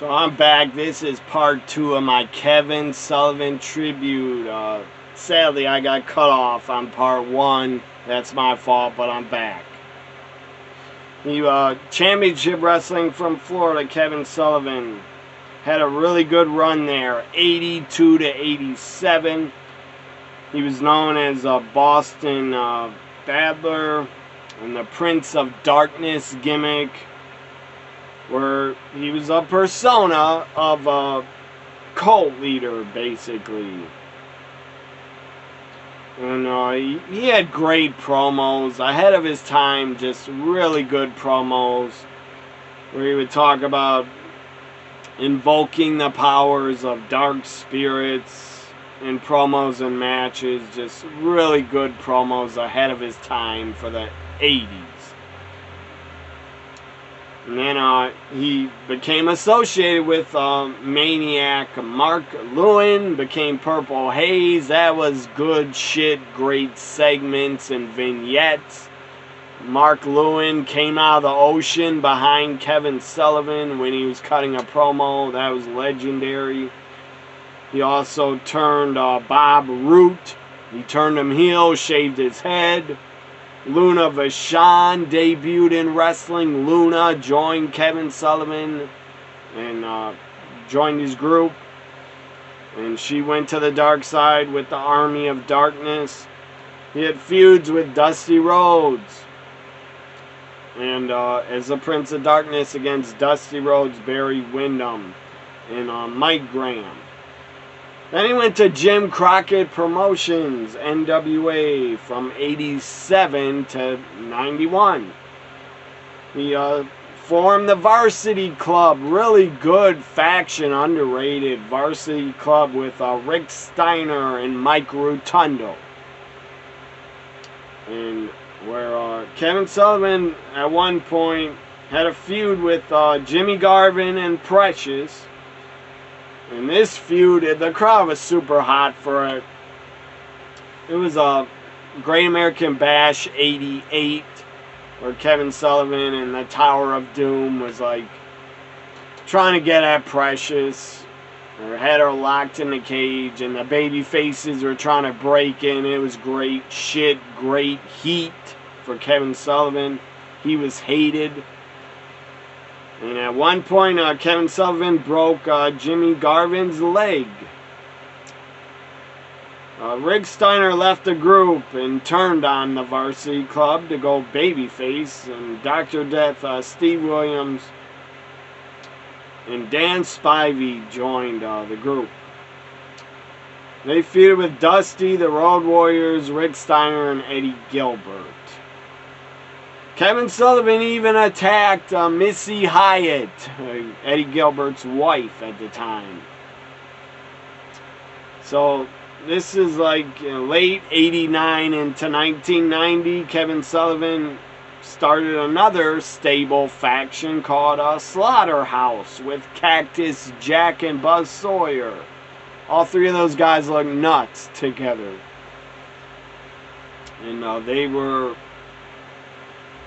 So I'm back. This is part 2 of my Kevin Sullivan tribute. Sadly, I got cut off on part 1. That's my fault, but I'm back. He championship wrestling from Florida, Kevin Sullivan. Had a really good run there, 82 to 87. He was known as Boston Battler and the Prince of Darkness gimmick, where he was a persona of a cult leader, basically. And he had great promos, ahead of his time, just really good promos, where he would talk about invoking the powers of dark spirits in promos and matches. Just really good promos ahead of his time for the 80s. And then he became associated with Maniac Mark Lewin, became Purple Haze. That was good shit, great segments and vignettes. Mark Lewin came out of the ocean behind Kevin Sullivan when he was cutting a promo. That was legendary. He also turned Bob Root. He turned him heel, shaved his head. Luna Vachon debuted in wrestling. Luna joined Kevin Sullivan and joined his group. And she went to the dark side with the Army of Darkness. He had feuds with Dusty Rhodes. And as the Prince of Darkness against Dusty Rhodes, Barry Windham, and Mike Graham. Then he went to Jim Crockett Promotions, NWA, from 87 to 91. He formed the Varsity Club, really good faction, underrated Varsity Club with Rick Steiner and Mike Rotundo. And where Kevin Sullivan at one point had a feud with Jimmy Garvin and Precious. And this feud, the crowd was super hot for it. It was a Great American Bash 88, where Kevin Sullivan and the Tower of Doom was like trying to get at Precious. Or had her locked in the cage, and the baby faces were trying to break in. It was great shit, great heat for Kevin Sullivan. He was hated. And at one point, Kevin Sullivan broke Jimmy Garvin's leg. Rick Steiner left the group and turned on the Varsity Club to go babyface. And Dr. Death, Steve Williams, and Dan Spivey joined the group. They feuded with Dusty, the Road Warriors, Rick Steiner, and Eddie Gilbert. Kevin Sullivan even attacked Missy Hyatt, Eddie Gilbert's wife at the time. So this is like late 89 into 1990. Kevin Sullivan started another stable faction called Slaughterhouse with Cactus Jack and Buzz Sawyer. All three of those guys look nuts together. And they were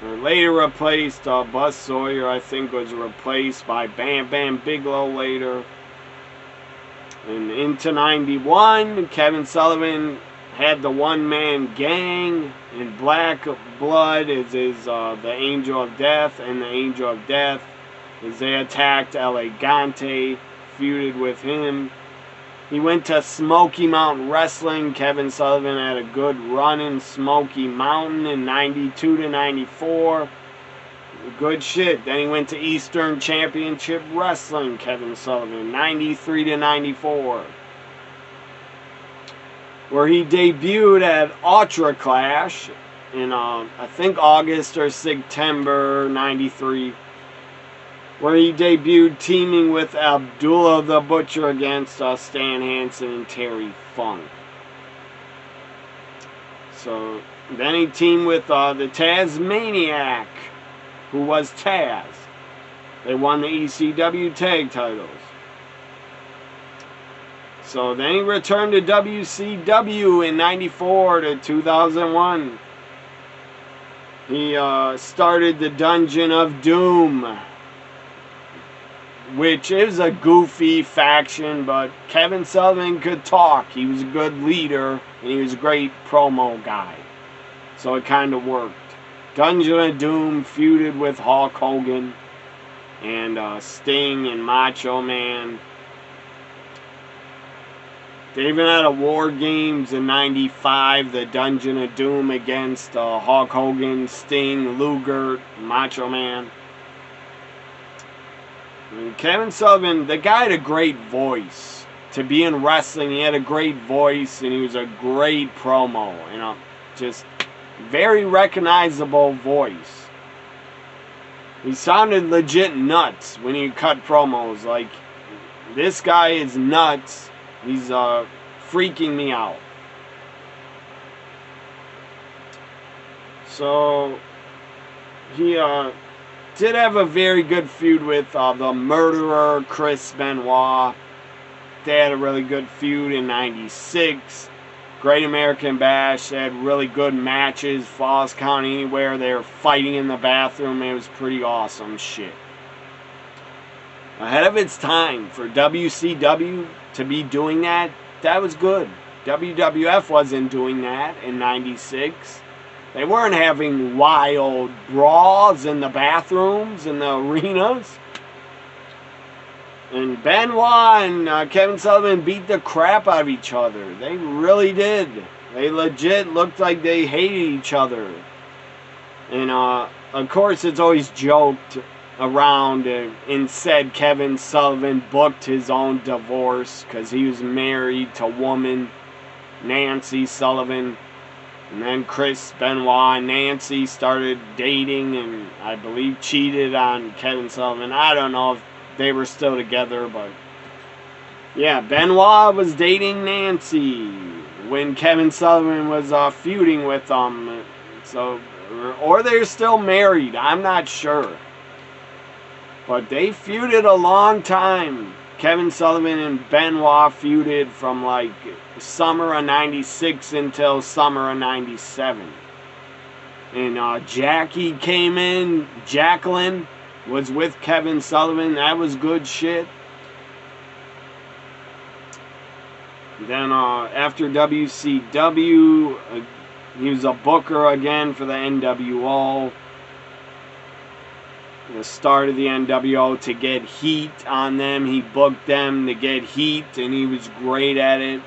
later replaced. Buzz Sawyer, I think, was replaced by Bam Bam Bigelow later. And into 91, Kevin Sullivan had the one-man gang. In Black Blood is the Angel of Death, and the Angel of Death as they attacked Elegante, feuded with him. He went to Smoky Mountain Wrestling. Kevin Sullivan had a good run in Smoky Mountain in 92 to 94. Good shit. Then he went to Eastern Championship Wrestling, Kevin Sullivan, 93 to 94. Where he debuted at Ultra Clash in, I think, August or September 93. Where he debuted teaming with Abdullah the Butcher against Stan Hansen and Terry Funk. So then he teamed with the Tasmaniac, who was Taz. They won the ECW tag titles. So then he returned to WCW in 94 to 2001. He started the Dungeon of Doom. which is a goofy faction, but Kevin Sullivan could talk. He was a good leader, and he was a great promo guy. So it kind of worked. Dungeon of Doom feuded with Hulk Hogan and Sting and Macho Man. They even had a War Games in '95, the Dungeon of Doom against Hulk Hogan, Sting, Luger, Macho Man. And Kevin Sullivan, the guy had a great voice. To be in wrestling, he had a great voice, and he was a great promo. You know, just very recognizable voice. He sounded legit nuts when he cut promos. Like, this guy is nuts. He's freaking me out. So he did have a very good feud with the Murderer, Chris Benoit. They had a really good feud in '96. Great American Bash. They had really good matches. Falls Count Anywhere. They were fighting in the bathroom. It was pretty awesome shit. Ahead of its time for WCW to be doing that, that was good. WWF wasn't doing that in '96. They weren't having wild brawls in the bathrooms and the arenas. And Benoit and Kevin Sullivan beat the crap out of each other. They really did. They legit looked like they hated each other. And of course it's always joked around and said Kevin Sullivan booked his own divorce because he was married to woman Nancy Sullivan. And then Chris Benoit and Nancy started dating and I believe cheated on Kevin Sullivan. I don't know if they were still together, but yeah, Benoit was dating Nancy when Kevin Sullivan was feuding with them. So, or they're still married. I'm not sure. But they feuded a long time. Kevin Sullivan and Benoit feuded from like summer of '96 until summer of '97. And Jackie came in. Jacqueline was with Kevin Sullivan. That was good shit. Then after WCW, he was a booker again for the NWO. The start of the NWO to get heat on them. He booked them to get heat, and he was great at it.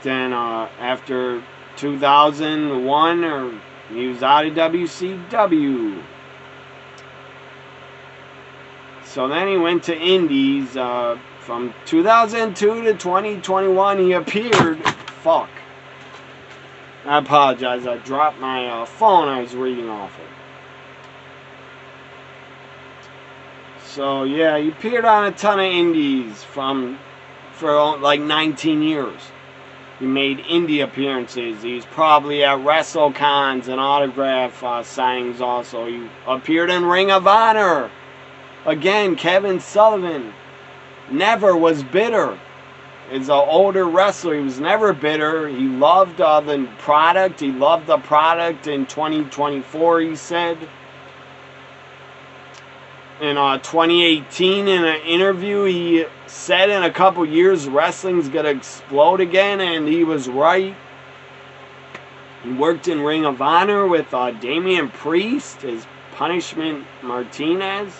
Then after 2001, he was out of WCW. So then he went to Indies. From 2002 to 2021, he appeared. Fuck. I apologize. I dropped my phone I was reading off of. So yeah, he appeared on a ton of indies for like 19 years. He made indie appearances. He was probably at WrestleCons and autograph signings also. He appeared in Ring of Honor. Again, Kevin Sullivan never was bitter. He's an older wrestler. He was never bitter. He loved the product. He loved the product in 2024, he said. In 2018, in an interview, he said in a couple years wrestling's gonna explode again, and he was right. He worked in Ring of Honor with Damian Priest as Punishment Martinez.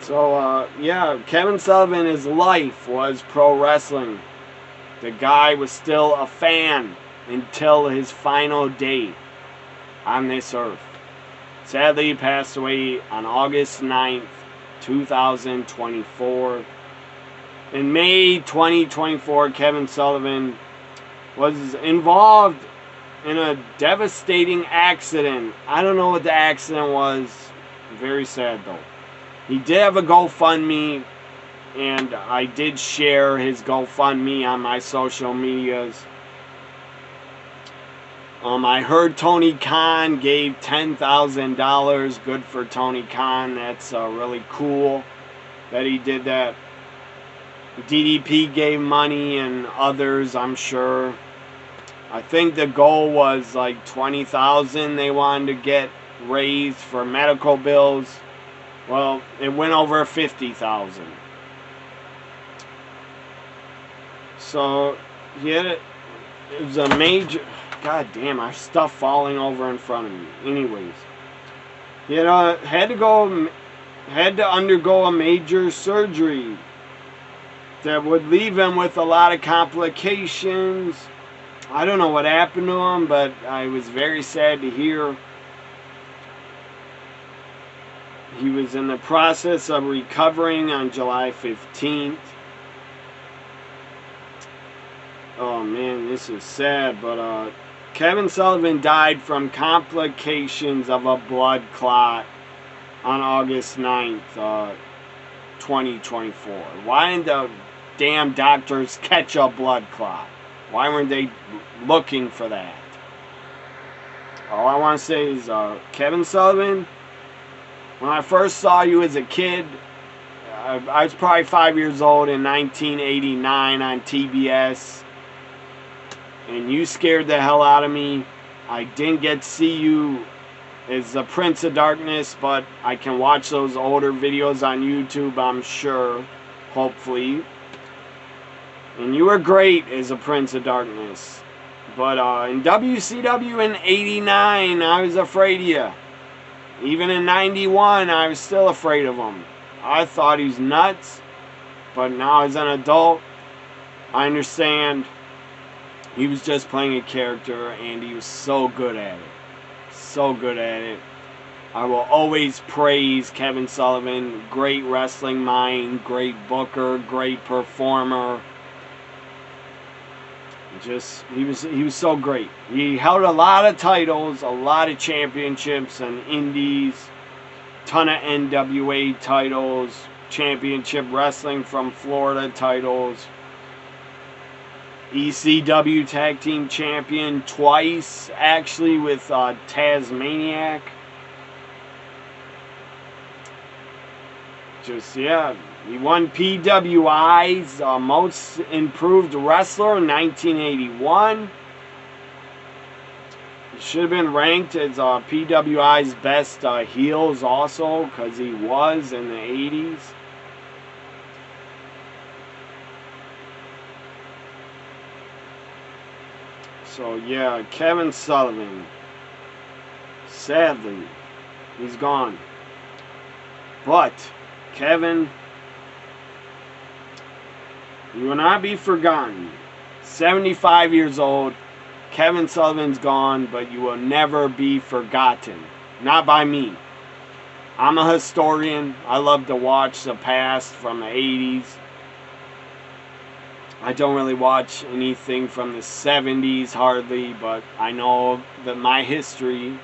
So, yeah, Kevin Sullivan, his life was pro wrestling. The guy was still a fan until his final day on this earth. Sadly, he passed away on August 9th, 2024. In May 2024, Kevin Sullivan was involved in a devastating accident. I don't know what the accident was. Very sad, though. He did have a GoFundMe, and I did share his GoFundMe on my social medias. I heard Tony Khan gave $10,000. Good for Tony Khan. That's really cool that he did that. DDP gave money and others, I'm sure. I think the goal was like $20,000 they wanted to get raised for medical bills. Well, it went over 50,000. So he had it was a major. God damn, our stuff falling over in front of me. Anyways, he had to undergo a major surgery that would leave him with a lot of complications. I don't know what happened to him, but I was very sad to hear. He was in the process of recovering on July 15th. Oh man, this is sad, but Kevin Sullivan died from complications of a blood clot on August 9th, 2024. Why didn't the damn doctors catch a blood clot? Why weren't they looking for that? All I want to say is, Kevin Sullivan, when I first saw you as a kid, I was probably 5 years old in 1989 on TBS, and you scared the hell out of me. I didn't get to see you as the Prince of Darkness, but I can watch those older videos on YouTube, I'm sure, hopefully. And you were great as a Prince of Darkness. But in WCW in 89, I was afraid of you. Even in 91, I was still afraid of him. I thought he was nuts. But now as an adult, I understand he was just playing a character, and he was so good at it. So good at it. I will always praise Kevin Sullivan. Great wrestling mind, great booker, great performer. He was so great. He held a lot of titles, a lot of championships and indies, ton of NWA titles, championship wrestling from Florida titles, ECW tag team champion twice, actually, with Tasmaniac. Yeah, he won PWI's Most Improved Wrestler in 1981. He should have been ranked as PWI's best heels also, because he was in the 80s. So yeah, Kevin Sullivan, sadly, he's gone. But Kevin, you will not be forgotten. 75 years old, Kevin Sullivan's gone, but you will never be forgotten. Not by me. I'm a historian. I love to watch the past from the 80s. I don't really watch anything from the 70s hardly, but I know that my history,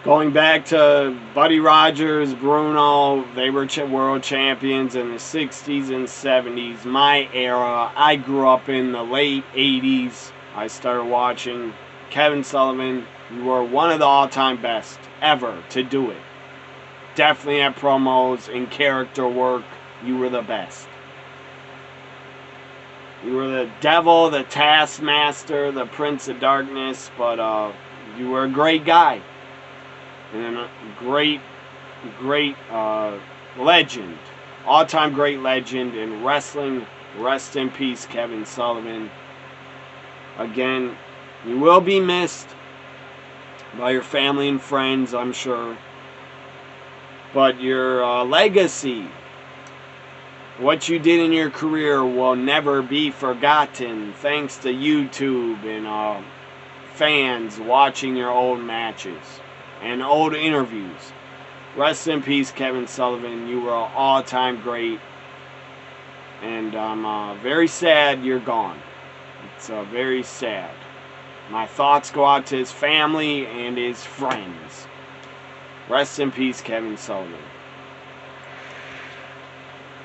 going back to Buddy Rogers, Bruno, they were world champions in the 60s and 70s. My era, I grew up in the late 80s. I started watching. Kevin Sullivan, you were one of the all-time best ever to do it. Definitely at promos and character work, you were the best. You were the devil, the taskmaster, the Prince of Darkness, but you were a great guy. And a great legend. All-time great legend in wrestling. Rest in peace, Kevin Sullivan. Again, you will be missed by your family and friends, I'm sure. But your legacy, what you did in your career, will never be forgotten, thanks to YouTube and fans watching your old matches and old interviews. Rest in peace, Kevin Sullivan. You were an all-time great, and I'm very sad you're gone. It's very sad. My thoughts go out to his family and his friends. Rest in peace, Kevin Sullivan.